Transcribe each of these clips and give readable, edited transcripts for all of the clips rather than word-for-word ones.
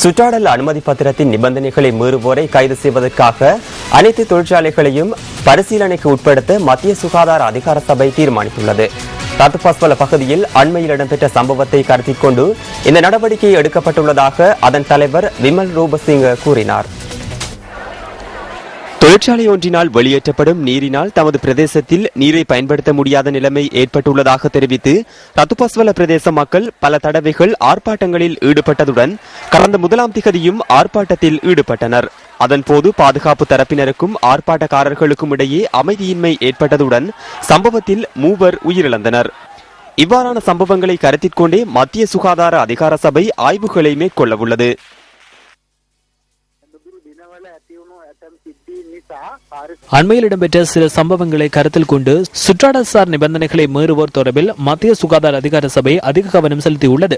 சுற்றாடல் அனுமதி பத்திரத்தின் நிபந்தனைகளை மீறுவோரை கைது செய்வதற்காக அனைத்து தொழிற்சாலைகளையும் பரிசீலனைக்கு உட்படுத்த மத்திய சுகாதார அதிகார சபை தீர்மானித்துள்ளது. ரத்துபாஸ்வல பகுதியில் அண்மையில் இடம்பெற்ற சம்பவத்தை கருத்தில் கொண்டு இந்த நடவடிக்கை எடுக்கப்பட்டுள்ளதாக அதன் தலைவர் விமல் ரூபசிங்க கூறினார். தொழிற்சாலை ஒன்றினால் வெளியேற்றப்படும் நீரினால் தமது பிரதேசத்தில் நீரை பயன்படுத்த முடியாத நிலைமை ஏற்பட்டுள்ளதாக தெரிவித்து ரத்துபாஸ்வல பிரதேச மக்கள் பல தடவைகள் ஆர்ப்பாட்டங்களில் ஈடுபட்டதுடன் கடந்த 1ஆம் திகதியும் ஆர்ப்பாட்டத்தில் ஈடுபட்டனர். அதன்போது பாதுகாப்பு தரப்பினருக்கும் ஆர்ப்பாட்டக்காரர்களுக்கும் இடையே அமைதியின்மை ஏற்பட்டதுடன் சம்பவத்தில் 3 உயிரிழந்தனர். இவ்வாறான சம்பவங்களை கருத்தில் கொண்டே மத்திய சுகாதார அதிகார சபை ஆய்வுகளை மேற்கொள்ளவுள்ளது. அண்மையில் இடம்பெற்ற சில சம்பவங்களை கருத்தில் கொண்டு சுற்றாடல்சார் நிபந்தனைகளை மீறுவோர் தொடர்பில் மத்திய சுகாதார அதிகார சபை அதிக கவனம் செலுத்தியுள்ளது.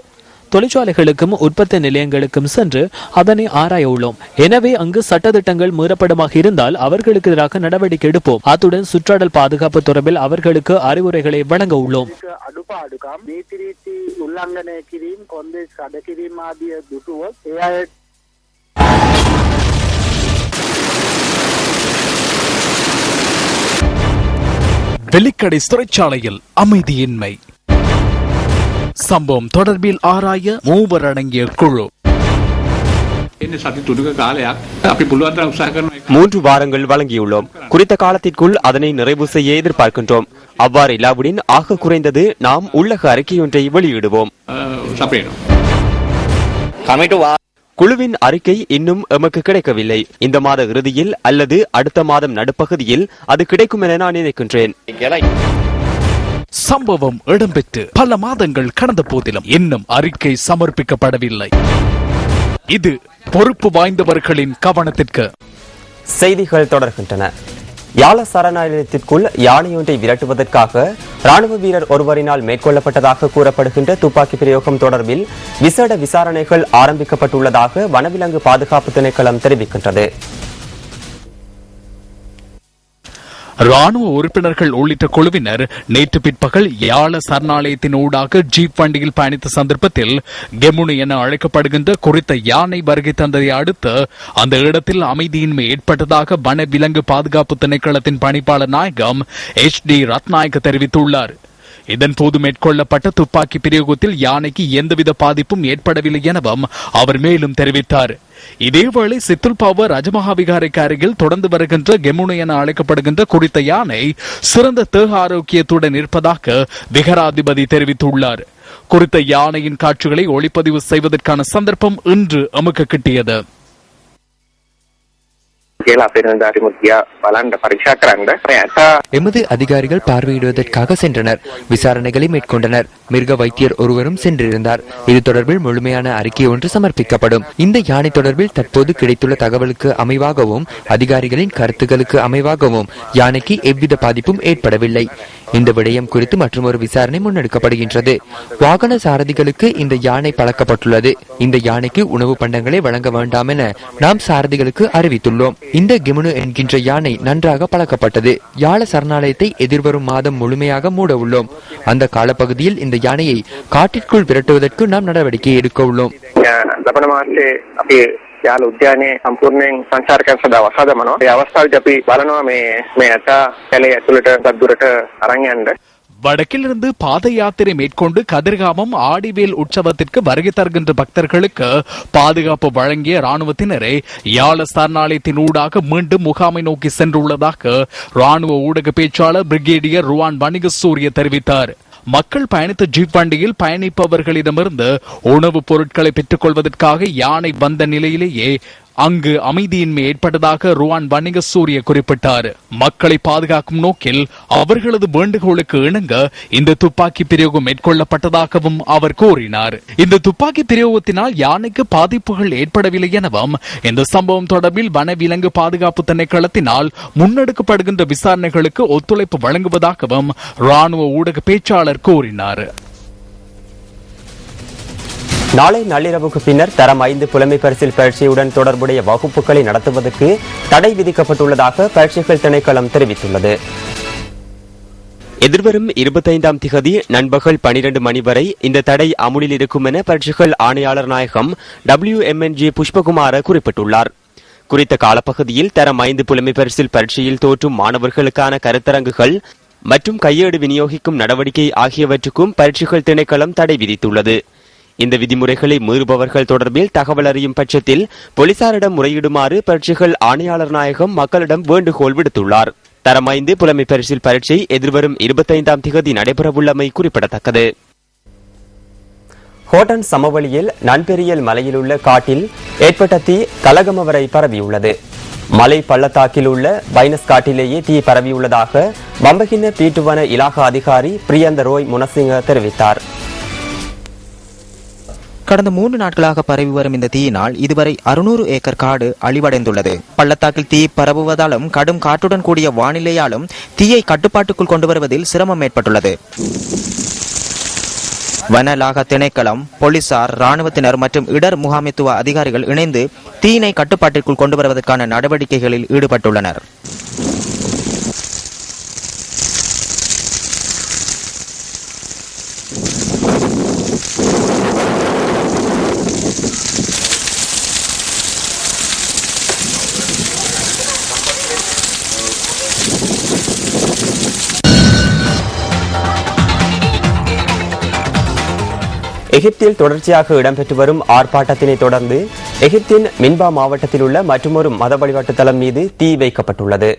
தொழிற்சாலைகளுக்கும் உற்பத்தி நிலையங்களுக்கும் சென்று அதனை ஆராய உள்ளோம். எனவே அங்கு சட்டத்திட்டங்கள் மீறப்படுமாக இருந்தால் அவர்களுக்கு எதிராக நடவடிக்கை எடுப்போம். அத்துடன் சுற்றாடல் பாதுகாப்பு தொடர்பில் அவர்களுக்கு அறிவுரைகளை வழங்க உள்ளோம். வெள்ளிக்கடை தொழிற்சாலையில் அமைதியின்மை சம்பவம் தொடர்பில் ஆராய 3 அடங்கிய குழு. 3 வாரங்கள் வழங்கியுள்ளோம். குறித்த காலத்திற்குள் அதனை நிறைவு செய்ய எதிர்பார்க்கின்றோம். அவ்வாறு இல்லாவிடின் ஆக குறைந்தது நாம் உள்ளக அறிக்கையொன்றை வெளியிடுவோம். குழுவின் அறிக்கை இன்னும் எமக்கு கிடைக்கவில்லை. இந்த மாத இறுதியில் அல்லது அடுத்த மாதம் நடுப்பகுதியில் அது கிடைக்கும் என நான் நினைக்கின்றேன். சம்பவம் இடம்பெற்று பல மாதங்கள் கடந்த போதிலும் இன்னும் அறிக்கை சமர்ப்பிக்கப்படவில்லை. இது பொறுப்பு வாய்ந்தவர்களின் கவனத்திற்கு. செய்திகள் தொடர்கின்றன. யாழ சரணாலயத்திற்குள் யானையொன்றை விரட்டுவதற்காக ராணுவ வீரர் ஒருவரினால் மேற்கொள்ளப்பட்டதாக கூறப்படுகின்ற துப்பாக்கி பிரயோகம் தொடர்பில் விசேட விசாரணைகள் ஆரம்பிக்கப்பட்டுள்ளதாக வனவிலங்கு பாதுகாப்பு திணைக்களம் தெரிவிக்கின்றது. ராணுவ உறுப்பினர்கள் உள்ளிட்ட குழுவினர் நேற்று பிற்பகல் யாழ சரணாலயத்தின் ஊடாக ஜீப் வண்டியில் பயணித்த சந்தர்ப்பத்தில் கெமுனு என அழைக்கப்படுகின்ற குறித்த யானை வருகை தந்ததை அடுத்து அந்த இடத்தில் அமைதியின்மை ஏற்பட்டதாக வன விலங்கு பாதுகாப்பு திணைக்களத்தின் பணிப்பாளர் நாயகம் HD ரத்நாயக்க தெரிவித்துள்ளார். இதன்போது மேற்கொள்ளப்பட்ட துப்பாக்கி பிரயோகத்தில் யானைக்கு எந்தவித பாதிப்பும் ஏற்படவில்லை எனவும் அவர் மேலும் தெரிவித்தார். இதேவேளை சித்துல்பாவ ரஜமகாவிகாரைக்கு அருகில் தொடர்ந்து வருகின்ற கெமுனு என அழைக்கப்படுகின்ற குறித்த யானை சிறந்த தேக ஆரோக்கியத்துடன் இருப்பதாக விகாராதிபதி தெரிவித்துள்ளார். குறித்த யானையின் காட்சிகளை ஒளிப்பதிவு செய்வதற்கான சந்தர்ப்பம் இன்று நமக்கு கிட்டியது. எமது அதிகாரிகள் பார்வையிடுவதற்காக சென்றனர். விசாரணைகளை மேற்கொண்டனர். மிருக வைத்தியர் ஒருவரும் சென்றிருந்தார். இது தொடர்பில் முழுமையான அறிக்கை ஒன்று சமர்ப்பிக்கப்படும். இந்த யானை தொடர்பில் தற்போது கிடைத்துள்ள தகவலுக்கு அமைவாகவும் அதிகாரிகளின் கருத்துக்களுக்கு அமைவாகவும் யானைக்கு எவ்வித பாதிப்பும் ஏற்படவில்லை. இந்த விடயம் குறித்து மற்றொரு விசாரணை முன்னெடுக்கப்படுகின்றது. வாகன சாரதிகளுக்கு இந்த யானை பழக்கப்பட்டுள்ளது. இந்த யானைக்கு உணவு பண்டங்களை வழங்க வேண்டாம் என நாம் சாரதிகளுக்கு அறிவித்துள்ளோம். இந்த கெமுனு என்கின்ற யானை நன்றாக பழக்கப்பட்டது. யாழ சரணாலயத்தை எதிர்வரும் மாதம் முழுமையாக மூட உள்ளோம். அந்த காலப்பகுதியில் இந்த யானையை காட்டிற்குள் விரட்டுவதற்கு நாம் நடவடிக்கை எடுக்க உள்ளோம். යාල උද්‍යානයේ සම්පූර්ණයෙන් සංචාරකයන් සදා වසා දමනවා. ඒ අවස්ථාවේදී අපි බලනවා මේ ඇට කැලේ ඇතුළට දුරට අරන් යන්න. வடக்கிலிருந்து பாத யாத்திரை மேற்கொண்டு கதிர்காமம் ஆடிவேல் உற்சவத்திற்கு வருகை தருகின்ற பக்தர்களுக்கு பாதுகாப்பு வழங்கிய ராணுவத்தினரை யாழ சரணாலயத்தின் ஊடாக மீண்டும் முகாமை நோக்கி சென்றுள்ளதாக ராணுவ ஊடக பேச்சாளர் பிரிகேடியர் ருவான் வணிகசூரிய தெரிவித்தார். மக்கள் பயணித்த ஜீப் வண்டியில் பயணிப்பவர்களிடமிருந்து உணவுப் பொருட்களை பெற்றுக் கொள்வதற்காக யானை வந்த நிலையிலேயே அங்கு அமைதியின்மை ஏற்பட்டதாக ருவான் வணிகசூரிய குறிப்பிட்டார். மக்களை பாதுகாக்கும் நோக்கில் அவர்களது வேண்டுகோளுக்கு இணங்க இந்த துப்பாக்கி பிரயோகம் மேற்கொள்ளப்பட்டதாகவும் அவர் கூறினார். இந்த துப்பாக்கி பிரயோகத்தினால் யானைக்கு பாதிப்புகள் ஏற்படவில்லை எனவும் இந்த சம்பவம் தொடர்பில் வனவிலங்கு பாதுகாப்பு திணைக்களத்தினால் முன்னெடுக்கப்படுகின்ற விசாரணைகளுக்கு ஒத்துழைப்பு வழங்குவதாகவும் ராணுவ ஊடக பேச்சாளர் கூறினார். நாளை நள்ளிரவுக்கு பின்னர் தரம் 5 புலமை பரிசில் பரீட்சையுடன் தொடர்புடைய வகுப்புகளை நடத்துவதற்கு தடை விதிக்கப்பட்டுள்ளதாக பரீட்சைகள் திணைக்களம் தெரிவித்துள்ளது. எதிர்வரும் 25ஆம் திகதி நண்பகல் 12 மணி வரை இந்த தடை அமுலில் இருக்கும் என பரீட்சைகள் ஆணையாளர் நாயகம் WMNJ புஷ்பகுமார குறிப்பிட்டுள்ளார். குறித்த காலப்பகுதியில் தரம் 5 புலமை பரிசில் பரீட்சையில் தோற்றும் மாணவர்களுக்கான கருத்தரங்குகள் மற்றும் கையேடு விநியோகிக்கும் நடவடிக்கை ஆகியவற்றுக்கும் பரீட்சைகள் திணைக்களம் தடை விதித்துள்ளது. இந்த விதிமுறைகளை மீறுபவர்கள் தொடர்பில் தகவல் அறியும் பட்சத்தில் போலீசாரிடம் முறையிடுமாறு பரீட்சைகள் ஆணையாளர் நாயகம் மக்களிடம் வேண்டுகோள் விடுத்துள்ளார். தரம் 5 புலமை பரிசில் பரீட்சை எதிர்வரும் 25ஆம் திகதி நடைபெறவுள்ளமை குறிப்பிடத்தக்கது. ஹோட்டன் சமவெளியில் நன்பெரியல் மலையில் உள்ள காட்டில் ஏற்பட்ட தீ கலகம வரை பரவியுள்ளது. மலை பள்ளத்தாக்கில் உள்ள பைனஸ் காட்டிலேயே தீ பரவியுள்ளதாக பம்பகின பீட்டுவன இலாகா அதிகாரி பிரியந்த ரோய் முனசிங்க தெரிவித்தார். கடந்த 3 நாட்களாக பரவி வரும் இந்த தீயினால் இதுவரை 600 ஏக்கர் காடு அழிவடைந்துள்ளது. பள்ளத்தாக்கில் தீ பரவுவதாலும் கடும் காற்றுடன் கூடிய வானிலையாலும் தீயை கட்டுப்பாட்டுக்குள் கொண்டு வருவதில் சிரமம் ஏற்பட்டுள்ளது. வனலாக திணைக்களம், போலீசார், ராணுவத்தினர் மற்றும் இடர் முகாமைத்துவ அதிகாரிகள் இணைந்து தீயினை கட்டுப்பாட்டிற்குள் கொண்டு வருவதற்கான நடவடிக்கைகளில் ஈடுபட்டுள்ளனர். எகிப்தில் தொடர்ச்சியாக இடம்பெற்று வரும் ஆர்ப்பாட்டத்தினை தொடர்ந்து எகிப்தின் மின்பா மாவட்டத்தில் உள்ள மற்றொரு மத வழிபாட்டு தலம் மீது தீ வைக்கப்பட்டுள்ளது.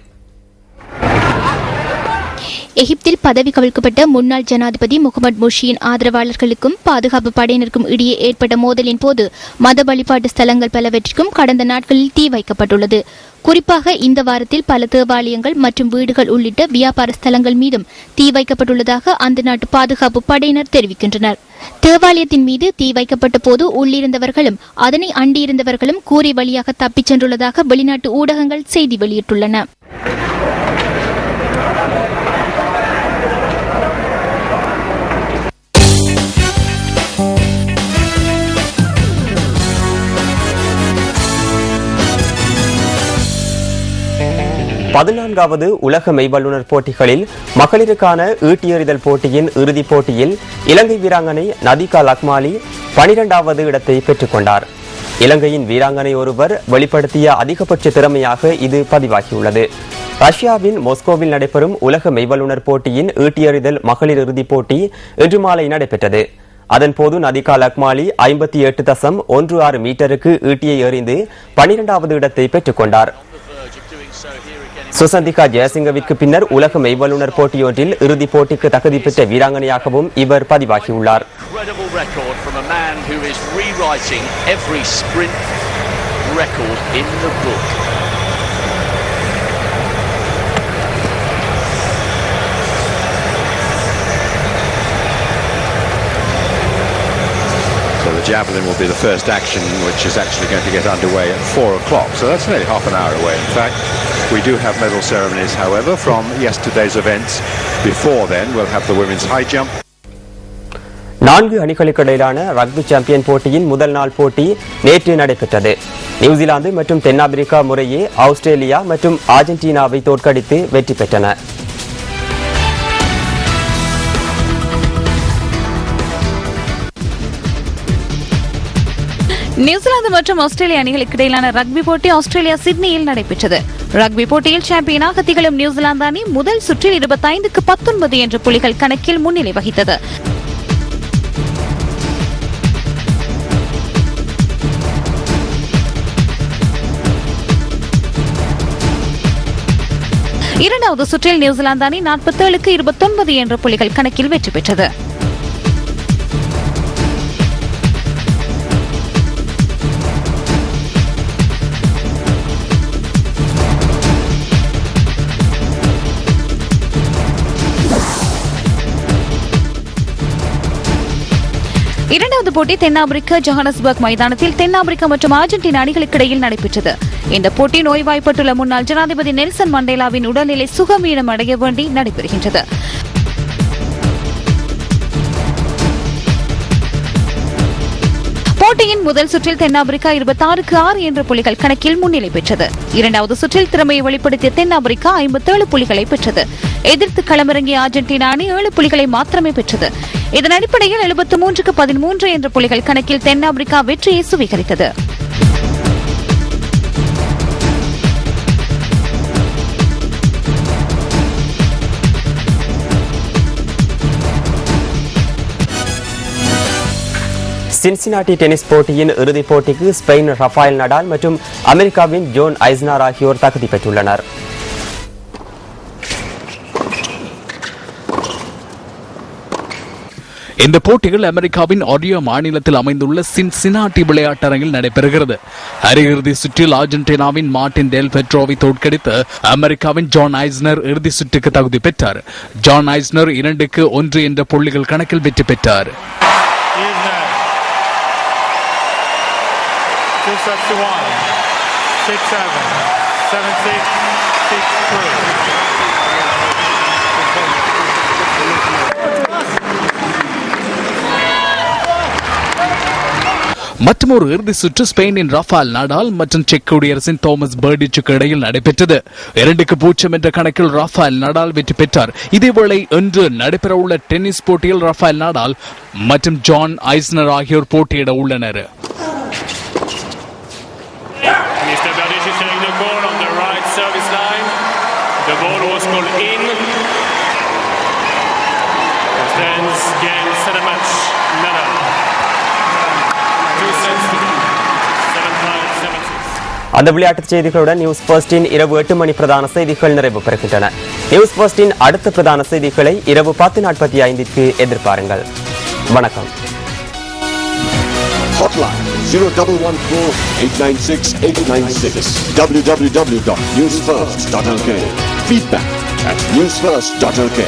எகிப்தில் பதவி கவிழ்க்கப்பட்ட முன்னாள் ஜனாதிபதி முகமது முர்சியின் ஆதரவாளர்களுக்கும் பாதுகாப்பு படையினருக்கும் இடையே ஏற்பட்ட மோதலின் போது மத வழிபாட்டு ஸ்தலங்கள் பலவற்றிற்கும் கடந்த நாட்களில் தீ வைக்கப்பட்டுள்ளது. குறிப்பாக இந்த வாரத்தில் பல தேவாலயங்கள் மற்றும் வீடுகள் உள்ளிட்ட வியாபார ஸ்தலங்கள் மீதும் தீ வைக்கப்பட்டுள்ளதாக அந்த நாட்டு பாதுகாப்பு படையினர் தெரிவிக்கின்றனர். தேவாலயத்தின் மீது தீ வைக்கப்பட்ட போது உள்ளிருந்தவர்களும் அதனை அண்டியிருந்தவர்களும் கூரை வழியாக தப்பிச் சென்றுள்ளதாக வெளிநாட்டு ஊடகங்கள் செய்தி வெளியிட்டுள்ளன. பதினான்காவது உலக மெய்வல்லுநர் போட்டிகளில் மகளிருக்கான ஈட்டி எறிதல் போட்டியின் இறுதிப் போட்டியில் இலங்கை வீராங்கனை நதிகா லக்மாலி 12வது இடத்தை பெற்றுக் கொண்டார். இலங்கையின் வீராங்கனை ஒருவர் வெளிப்படுத்திய அதிகபட்ச திறமையாக இது பதிவாகியுள்ளது. ரஷ்யாவின் மாஸ்கோவில் நடைபெறும் உலக மெய்வல்லுநர் போட்டியின் ஈட்டி எறிதல் மகளிர் இறுதிப் போட்டி இன்று மாலை நடைபெற்றது. அதன்போது நதிகா லக்மாலி 58.16 மீட்டருக்கு ஈட்டியை எறிந்து 12வது இடத்தை பெற்றுக் கொண்டார். சுசந்திகா ஜெயசிங்கவிற்கு பின்னர் உலக மெய்வல்லுநர் போட்டியொன்றில் இறுதிப் போட்டிக்கு தகுதி பெற்ற வீராங்கனையாகவும் இவர் பதிவாகியுள்ளார். So the javelin will be the first action, which is actually going to get underway at 4 o'clock. So that's nearly half an hour away. In fact, we do have medal ceremonies, however, from yesterday's events. Before then, we'll have the women's high jump. 4 அணிகளுக்கு இடையிலான rugby champion போட்டியின் முதல் நாள் போட்டி நேற்று நடைபெற்றது. New Zealand மற்றும் தென்னாப்பிரிக்கா முறையே ஆஸ்திரேலியா மற்றும் அர்ஜென்டினாவை தோற்கடித்து வெற்றி பெற்றன. நியூசிலாந்து மற்றும் ஆஸ்திரேலிய அணிகளுக்கு இடையிலான ரக்பி போட்டி ஆஸ்திரேலியா சிட்னியில் நடைபெற்றது. ரக்பி போட்டியில் சாம்பியனாக திகழும் நியூசிலாந்து அணி முதல் சுற்றில் 25-19 என்ற புள்ளிகள் கணக்கில் முன்னிலை வகித்தது. இரண்டாவது சுற்றில் நியூசிலாந்து அணி 47-29 என்ற புள்ளிகள் கணக்கில் வெற்றி பெற்றது. இரண்டாவது போட்டி தென்னாப்பிரிக்க ஜோஹானஸ்பர்க் மைதானத்தில் தென்னாப்பிரிக்கா மற்றும் அர்ஜென்டினா அணிகளுக்கு இடையில் நடைபெற்றது. இந்த போட்டி நோய்வாய்ப்பட்டுள்ள முன்னாள் ஜனாதிபதி நெல்சன் மண்டேலாவின் உடல்நிலை சுகவீனம் அடைய வேண்டி நடைபெறுகின்றது. போட்டியின் முதல் சுற்றில் தென்னாப்பிரிக்கா 26-6 என்ற புள்ளிகள் கணக்கில் முன்னிலை பெற்றது. இரண்டாவது சுற்றில் திறமையை வெளிப்படுத்திய தென்னாப்பிரிக்கா 57 புள்ளிகளை பெற்றது. எதிர்த்து களமிறங்கிய அர்ஜென்டினா அணி 7 புள்ளிகளை மாத்திரமே பெற்றது. இதன் அடிப்படையில் 73க்கு 13 என்ற புள்ளிகள் கணக்கில் தென்னாப்பிரிக்கா வெற்றியை சுவீகரித்தது. சின்சினாட்டி டென்னிஸ் போட்டியின் இறுதிப் போட்டிக்கு ஸ்பெயின் ரஃபேல் நடால் மற்றும் அமெரிக்காவின் ஜோன் ஐஸ்னர் ஆகியோர் தகுதி பெற்றுள்ளனர். இந்த போட்டிகள் அமெரிக்காவின் ஒரியா மாநிலத்தில் அமைந்துள்ள சின்சினாட்டி விளையாட்டரங்கில் நடைபெறுகிறது. அரையிறுதி சுற்றில் அர்ஜென்டினாவின் மார்டின் டெல் பெட்ரோவை தோற்கடித்து அமெரிக்காவின் ஜான் ஐஸ்னர் இறுதி சுற்றுக்கு தகுதி பெற்றார். ஜான் ஐஸ்னர் 2-1 என்ற புள்ளிகள் கணக்கில் வெற்றி பெற்றார். 6-1, 6-7, 7-6, 6-3. மற்றொரு இறுதி சுற்று ஸ்பெயினின் ரஃபேல் நடால் மற்றும் செக் குடியரசின் தோமஸ் பர்டிச்சுக்கு இடையில் நடைபெற்றது. 2-0 என்ற கணக்கில் ரஃபேல் நடால் வெற்றி பெற்றார். இதேவேளை இன்று நடைபெறவுள்ள டென்னிஸ் போட்டியில் ரஃபேல் நடால் மற்றும் ஜான் ஐஸ்னர் ஆகியோர் போட்டியிட உள்ளனர். Service line. The ball was called in. Stands game set a match. Nadal. 2 sets. 7-5, 7-6. அந்த விளையாட்டுச் செய்திகளுடன் நியூஸ் ஃபர்ஸ்டின் இரவு 8 மணி பிரதான செய்திகள் நிறைவு பெறுகின்றன. நியூஸ் ஃபர்ஸ்டின் அடுத்த பிரதான செய்திகளை இரவு 10:45க்கு எதிர்பாருங்கள். வணக்கம். Hotline 0114-896-896 www.newsfirst.lk. Feedback at newsfirst.lk.